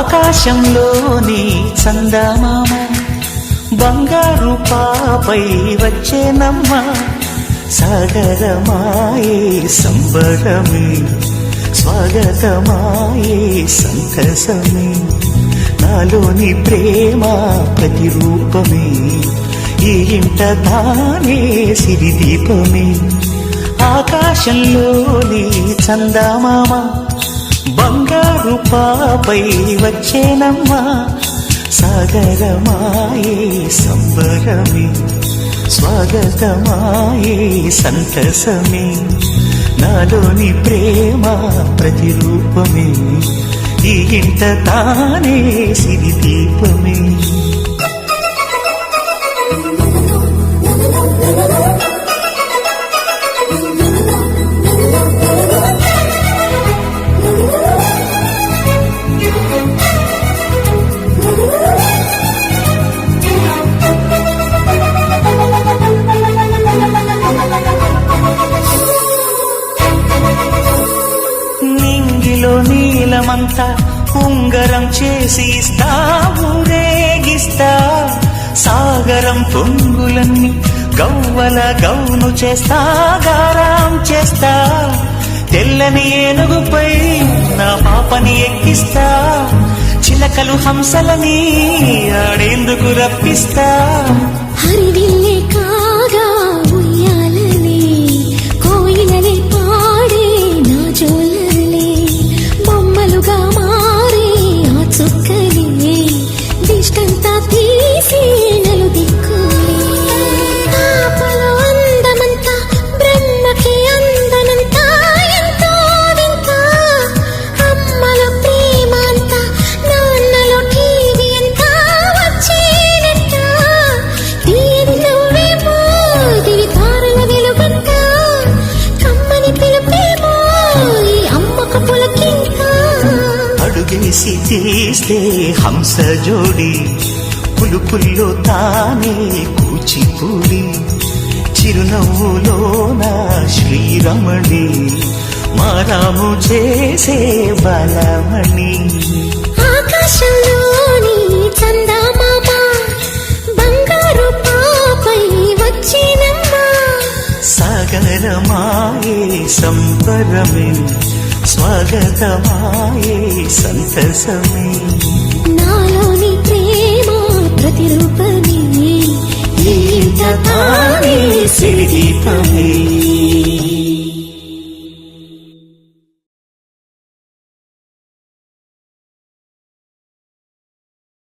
ఆకాశంలోని చందమామ బంగారు పాపై వచ్చేనమ్మ సాగరమాయే సంబరమే స్వాగతమాయే సంతసమే నాలోని ప్రేమ ప్రతిరూపమే ఈ ఇంట తానే సిరిదీపమే ఆకాశంలోని చందమామ బంగారు పాపై వచ్చేనమ్మా సాగరమాయే సంబరమే స్వాగతమాయే సంతసమే నాలోని ప్రేమ ప్రతిరూపమే ఈ ఇంట తానే సిరిదీపమే నీలమంతా ఉంగరం చేసి ఇస్తా ఊరేగిస్తా సాగరం పొంగులన్నీ గవ్వల గౌను చేస్తా గారం చేస్తా తెల్లని ఏనుగుపై నా పాపని ఎక్కిస్తా చిలకలు హంసలని ఆడేందుకు రప్పిస్తా హరివిల్లే కాగా ఉయ్యాలనే కోయిలనే పాడే నా జోలలే బొమ్మలుగా మారే ఆ చుక్కలే దిష్టంతా తీసి నలు దిక్కులే పాపలో అందమంతా బ్రహ్మకి అందనంతా ఎంతో వింత అమ్మలో ప్రేమ అంతా నాన్నలో టీవీ అంతా వచ్చేనంట తీరి నువ్వేమో దివి తారల వెలుగంట కమ్మని పిలుపేమో ఈ అమ్మక పులకింత అడుగేసి తీస్తే హంస జోడి పులుపుల్లో తానే కూచిపూడి చిరునవ్వులోన శ్రీరమణి మారాము చేసే బలమణి ఆకాశంలోని చందమామ బంగారు పాపై వచ్చినమ్మా సాగరమాయే సంబరమే స్వాగతమాయే సంతసమే నాలోని ప్రేమ ప్రతిరూపమే ఈ ఇంట తానే సిరిదీపమే